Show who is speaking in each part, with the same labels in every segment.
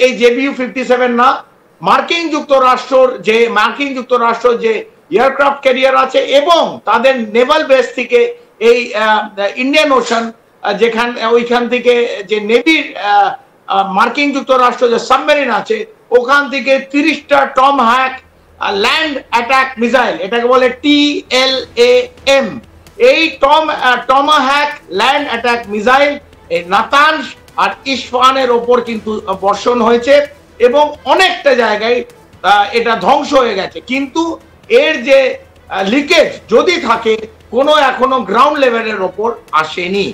Speaker 1: এই JBU-57 না, মার্কিন যুক্তরাষ্ট্র যে এয়ারক্রাফট ক্যারিয়ার আছে এবং তাদের নেভাল বেস থেকে এই ইন্ডিয়ান ওশান ওইখান থেকে যে নেভির মার্কিন যুক্তরাষ্ট্র যে সাবমেরিন আছে ওখান থেকে 30টা Tomahawk land attack missile, এটাকে বলে TLAM, এই টমাহ্যাক ল্যান্ড অ্যাটাক মিসাইল এই নাতানজ আর ইস্ফহানের ওপর কিন্তু বর্ষণ হয়েছে এবং অনেকটা জায়গায় এটা ধ্বংস হয়ে গেছে। কিন্তু এর যে লিকেজ যদি থাকে কোনো এখনো গ্রাউন্ড লেভেলের ওপর আসেনি।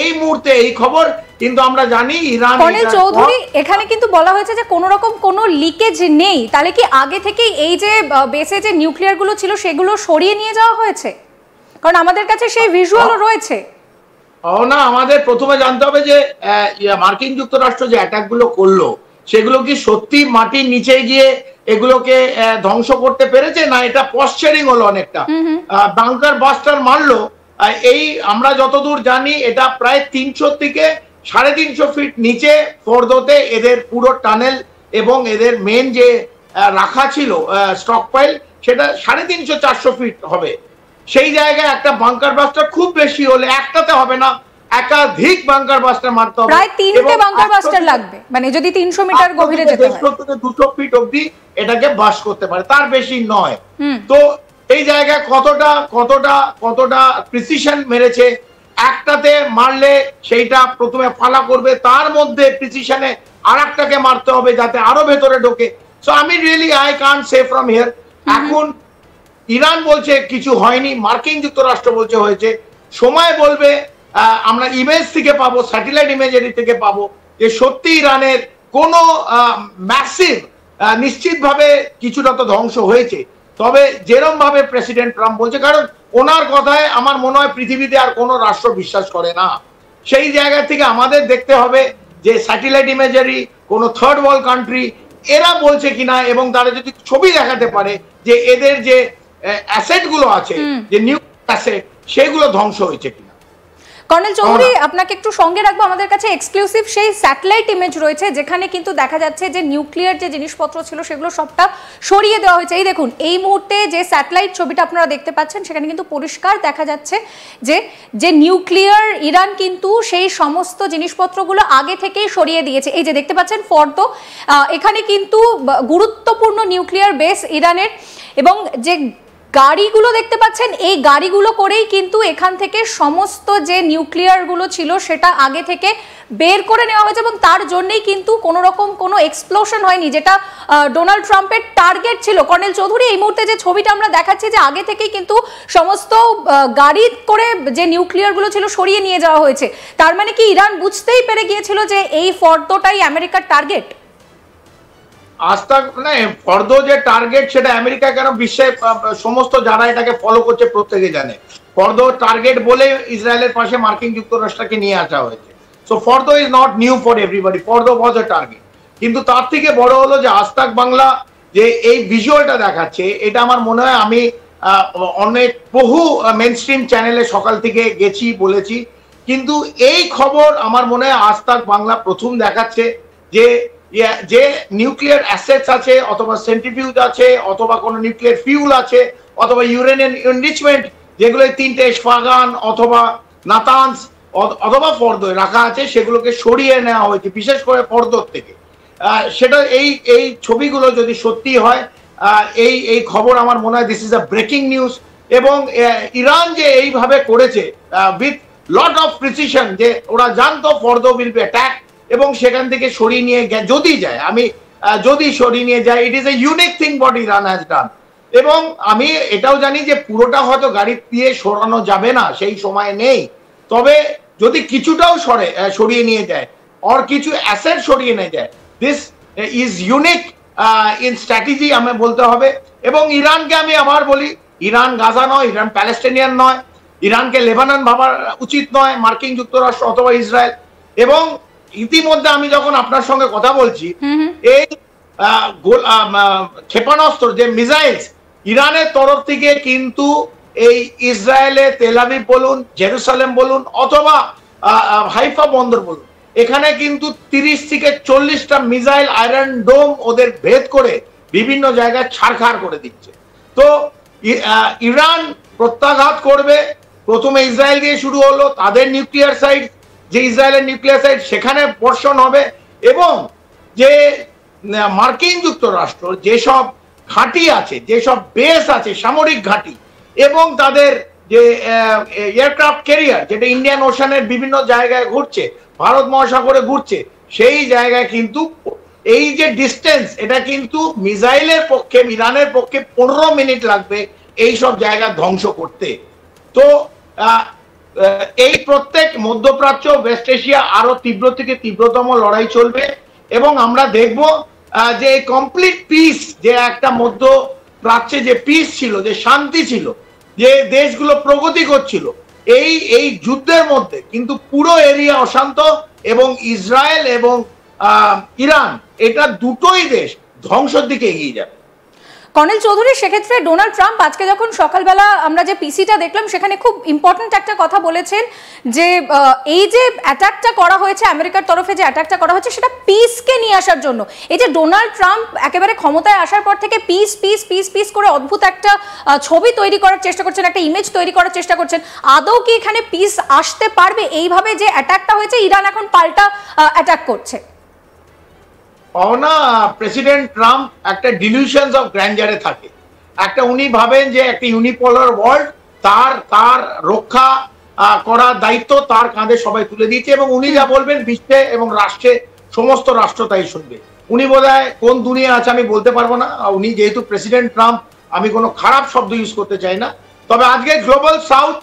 Speaker 1: এই মুহূর্তে এই খবর কিন্তু আমরা জানি ইরান।
Speaker 2: কর্নেল চৌধুরী, এখানে কিন্তু বলা হয়েছে যে কোনো রকম কোনো লিকেজ নেই, তাহলে কি আগে থেকেই এই যে বেসে যে নিউক্লিয়ার গুলো ছিল সেগুলো সরিয়ে নিয়ে যাওয়া হয়েছে? কারণ আমাদের কাছে সেই ভিজুয়ালও রয়েছে।
Speaker 1: না, আমাদের প্রথমে জানতে হবে যে মার্কিন যুক্তরাষ্ট্র যে অ্যাটাক গুলো করলো সেগুলো কি সত্যি মাটির নিচে গিয়ে এগুলোকে ধ্বংস করতে পেরেছে, না এটা পশ্চারিং হলো অনেকটা বাংকার বাস্টার মারলো। এই আমরা যতদূর জানি এটা প্রায় 300 থেকে 350 ফিট নিচে ফোর্দোতে এদের পুরো টানেল এবং এদের মেন যে রাখা ছিল স্টক পাইল সেটা 350-400 ফিট হবে। সেই জায়গায় একটা বাংকার বাস্টার খুব বেশি হলে একটাতে হবে না, একাধিক বাংকার বাস্টার মারতে হবে,
Speaker 2: প্রায় 3টে বাংকার বাস্টার লাগবে, মানে যদি 300 মিটার গভীরে যেতে হয়
Speaker 1: 150 থেকে 200 ফিট অবধি এটাকে বাস করতে পারে, তার বেশি নয়। তো এই জায়গায় কতটা প্রিসিশন মেরেছে, একটাতে মারলে সেইটা প্রথমে ফালা করবে, তার মধ্যে প্রিসিশনে আরেকটাকে মারতে হবে যাতে আরো ভেতরে ঢোকে। সো আমি I can't say from here. এখন ইরান বলছে কিছু হয়নি, মার্কিন যুক্তরাষ্ট্র বলছে হয়েছে, সময় বলবে। আমরা ইমেজ থেকে পাবো, স্যাটেলাইট ইমেজারি থেকে পাবো যে সত্যি ইরানের কোনো ম্যাসিভ নিশ্চিতভাবে কিছুটা তো ধ্বংস হয়েছে। তবে যেরকম ভাবে প্রেসিডেন্ট ট্রাম্প বলছে, কারণ ওনার কথায় আমার মনে হয় পৃথিবীতে আর কোনো রাষ্ট্র বিশ্বাস করে না, সেই জায়গা থেকে আমাদের দেখতে হবে যে স্যাটেলাইট ইমেজারি কোনো থার্ড ওয়ার্ল্ড কান্ট্রি এরা বলছে কিনা, এবং তারা যদি ছবি দেখাতে পারে যে এদের যে অ্যাসেট গুলো আছে, যে নিউক্লিয়ার অ্যাসেট, সেগুলো ধ্বংস হয়েছে কিনা।
Speaker 2: কর্নেল চৌধুরী, আপনাকে একটু সঙ্গে রাখবো, আমাদের কাছে এক্সক্লুসিভ সেই স্যাটেলাইট ইমেজ রয়েছে যেখানে কিন্তু দেখা যাচ্ছে যে নিউক্লিয়ার যে জিনিসপত্র ছিল সেগুলো সবটা সরিয়ে দেওয়া হয়েছে। এই দেখুন, এই মুহূর্তে যে স্যাটেলাইট ছবিটা আপনারা দেখতে পাচ্ছেন সেখানে কিন্তু পরিষ্কার দেখা যাচ্ছে যে নিউক্লিয়ার ইরান কিন্তু সেই সমস্ত জিনিসপত্রগুলো আগে থেকেই সরিয়ে দিয়েছে। এই যে দেখতে পাচ্ছেন ফর্দো, এখানে কিন্তু গুরুত্বপূর্ণ নিউক্লিয়ার বেস ইরানের, এবং যে গাড়িগুলো দেখতে পাচ্ছেন এই গাড়িগুলো করেই কিন্তু এখান থেকে সমস্ত যে নিউক্লিয়ারগুলো ছিল সেটা আগে থেকে বের করে নেওয়া হয়েছে, এবং তার জন্যই কিন্তু কোনো রকম কোনো এক্সপ্লোশন হয়নি, যেটা ডোনাল্ড ট্রাম্পের টার্গেট ছিল। কর্নেল চৌধুরী, এই মুহূর্তে যে ছবিটা আমরা দেখাচ্ছি যে আগে থেকেই কিন্তু সমস্ত গাড়ি করে যে নিউক্লিয়ারগুলো ছিল সরিয়ে নিয়ে যাওয়া হয়েছে, তার মানে কি ইরান বুঝতেই পেরে গিয়েছিল যে এই ফর্দোটাই আমেরিকার টার্গেট?
Speaker 1: ফর্দো যে টার্গেট সেটা আমেরিকা কেন, বিশ্বের সমস্ত যারা এটাকে ফলো করছে প্রত্যেকে জানে ফর্দো টার্গেট বলে ইসরায়েলের পাশে মার্কিন যুক্তরাষ্ট্রকে নিয়ে আসা হয়েছে। So Fordow is not new for everybody, Fordow was a target. কিন্তু তার থেকে বড় হলো যে আজতাক বাংলা যে এই ভিজুয়ালটা দেখাচ্ছে, এটা আমার মনে হয় আমি অনেক বহু মেইনস্ট্রিম চ্যানেলে সকাল থেকে গেছি বলেছি, কিন্তু এই খবর আমার মনে হয় আজতাক বাংলা প্রথম দেখাচ্ছে যে নিউক্লিয়ার অ্যাসেটস আছে, অথবা সেন্ট্রিফিউজ আছে, অথবা কোনো নিউক্লিয়ার ফিউল আছে, অথবা ইউরেনিয়াম এনরিচমেন্ট যেগুলো 3টে ইস্পাহান অথবা নাতানজ অথবা ফর্দোয় রাখা আছে, সেগুলোকে সরিয়ে নেওয়া হয়েছে, বিশেষ করে ফর্দোর থেকে। সেটা এই ছবিগুলো যদি সত্যি হয়, এই খবর আমার মনে হয় this is a breaking news. এবং ইরান যে এইভাবে করেছে উইথ লট অফ প্রিসিশন, যে ওরা জানতো ফর্দো উইল বি অ্যাটাক, এবং সেখান থেকে সরিয়ে নিয়ে যদি সরিয়ে নিয়ে যায়, it is a unique thing what Iran has done. এবং আমি এটাও জানি যে পুরোটা হয়তো গাড়ি দিয়ে সরানো যাবে না, সেই সময় নেই, তবে যদি কিছুটাও সরিয়ে নিয়ে যায়, আর কিছু অ্যাসেট সরিয়ে নিয়ে যায়, this is unique in strategy আমি বলতে হবে। এবং ইরানকে আমি আবার বলি, ইরান গাজা নয়, ইরান প্যালেস্টাইনিয়ান নয়, ইরানকে লেবানন ভাবার উচিত নয় মার্কিন যুক্তরাষ্ট্র অথবা ইসরায়েল। এবং ইতিমধ্যে আমি যখন আপনার সঙ্গে কথা বলছি, এই ক্ষেপণাস্ত্র যে মিসাইলস ইরানের তরফ থেকে কিন্তু এই ইসরায়েলে তেল আবিব বলুন, জেরুসালেম বলুন, অথবা হাইফা বন্দর বলুন, এখানে কিন্তু 30 থেকে 40টা মিসাইল আয়রন ডোম ওদের ভেদ করে বিভিন্ন জায়গায় ছাড়খাড় করে দিচ্ছে। তো ইরান প্রত্যাঘাত করবে, প্রথমে ইসরায়েল দিয়ে শুরু হলো, তাদের নিউক্লিয়ার সাইট, যে ইসরায়েলের নিউক্লিয়ার সাইট সেখানে বর্ষণ হবে, এবং যে মার্কিন যুক্তরাষ্ট্র যেসব ঘাঁটি আছে, যেসব বেস আছে, সামরিক ঘাঁটি, এবং তাদের যে এয়ারক্রাফট ক্যারিয়ার যেটা ইন্ডিয়ান ওশানের বিভিন্ন জায়গায় ঘুরছে, ভারত মহাসাগরে ঘুরছে, সেই জায়গায় কিন্তু এই যে ডিস্টেন্স, এটা কিন্তু মিসাইলের পক্ষে, ইরানের পক্ষে 15 মিনিট লাগবে এই সব জায়গা ধ্বংস করতে। তো এই প্রত্যেক মধ্যপ্রাচ্য, ওয়েস্ট এশিয়া আরো তীব্র থেকে তীব্রতম লড়াই চলবে, এবং আমরা দেখব যে কমপ্লিট পিস, যে একটা মধ্যপ্রাচ্যে যে পিস ছিল, যে শান্তি ছিল, যে দেশগুলো প্রগতি করছিল, এই যুদ্ধের মধ্যে কিন্তু পুরো এরিয়া অশান্ত, এবং ইসরায়েল এবং ইরান, এটা দুটোই দেশ ধ্বংসের দিকে এগিয়ে যাবে।
Speaker 2: কর্নেল চৌধুরী, সেক্ষেত্রে ডোনাল্ড ট্রাম্প আজকে যখন সকালবেলা আমরা যে পিসিটা দেখলাম সেখানে খুব ইম্পর্টেন্ট একটা কথা বলেছেন, যে এই যে অ্যাটাকটা করা হয়েছে, আমেরিকার তরফে যে অ্যাটাকটা করা হয়েছে, সেটা পিসকে নিয়ে আসার জন্য। এই যে ডোনাল্ড ট্রাম্প একেবারে ক্ষমতায় আসার পর থেকে পিস পিস পিস পিস করে অদ্ভুত একটা ছবি তৈরি করার চেষ্টা করছেন, একটা ইমেজ তৈরি করার চেষ্টা করছেন, আদৌ কি এখানে পিস আসতে পারবে? এইভাবে যে অ্যাটাকটা হয়েছে, ইরান এখন পাল্টা অ্যাটাক করছে।
Speaker 1: না, প্রেসিডেন্ট ট্রাম্প একটা ডিলিউশনস অফ গ্র্যান্ডারে থাকে। একটা উনি ভাবেন যে একটা ইউনিপোলার ওয়ার্ল্ড, তার রক্ষা করার দায়িত্ব তার কাঁধে সবাই তুলে দিয়েছে, এবং উনি যা বলবেন বিশ্বে এবং রাষ্ট্রে সমস্ত রাষ্ট্র তাই শুনবে। উনি বোধহয় কোন দুনিয়া আছে আমি বলতে পারবো না, উনি যেহেতু প্রেসিডেন্ট ট্রাম্প, আমি কোনো খারাপ শব্দ ইউজ করতে চাই না। তবে আজকে গ্লোবাল সাউথ,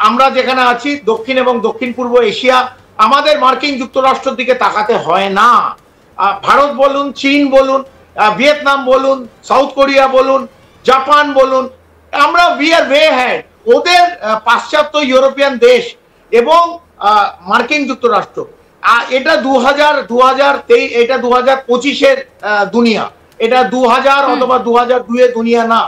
Speaker 1: আমরা যেখানে আছি, দক্ষিণ এবং দক্ষিণ পূর্ব এশিয়া, আমাদের মার্কিন যুক্তরাষ্ট্রের দিকে তাকাতে হয় না। ভারত বলুন, চীন বলুন, ভিয়েতনাম বলুন, সাউথ কোরিয়া বলুন, জাপান বলুন, আমরা উই আর ওয়ে হ্যাড। ওদের পাশ্চাত্য ইউরোপিয়ান দেশ এবং মার্কিন যুক্তরাষ্ট্র, এটা 2023, এটা 2025-এর দুনিয়া, এটা 2000 অথবা 2002 দুনিয়া না।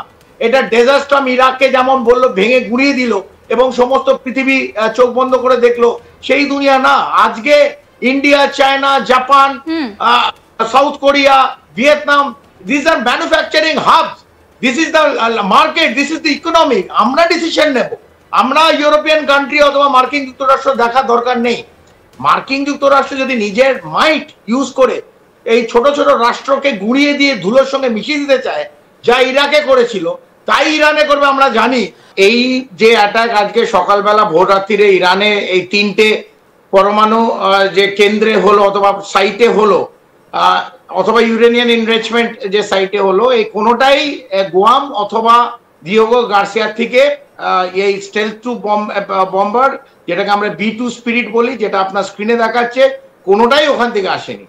Speaker 1: এটা ডেজাস্টার ইরাককে যেমন বললো ভেঙে গুঁড়িয়ে দিল এবং সমস্ত পৃথিবী চোখ বন্ধ করে দেখলো, সেই দুনিয়া না। আজকে India, China, Japan, south Korea, Vietnam, these are manufacturing hubs, this is the market, this is the economy। আমরা ডিসিশন নেব, আমরা ইউরোপিয়ান কান্ট্রি অথবা মার্কিন যুক্তরাষ্ট্র দেখার দরকার নেই। মার্কিন যুক্তরাষ্ট্র যদি নিজের মাইট ইউজ করে এই ছোট ছোট রাষ্ট্রকে গুঁড়িয়ে দিয়ে ধুলোর সঙ্গে মিশিয়ে দিতে চায়, যা ইরাকে করেছিল তাই ইরানে করবে। আমরা জানি এই যে অ্যাটাক আজকে সকালবেলা ভোর রাত্রিরে ইরানে এই 3টে পরমাণু যে কেন্দ্রে হলো অথবা সাইটে হলো, অথবা ইউরেনিয়ান এনরিচমেন্ট যে সাইটে হলো, এই কোনোটাই গুয়াম অথবা ডিয়েগো গার্সিয়া থেকে এই স্টেলথ টু বম্বার, যেটাকে আমরা B2 স্পিরিট বলি, যেটা আপনার স্ক্রিনে দেখাচ্ছে, কোনোটাই ওখান থেকে আসেনি।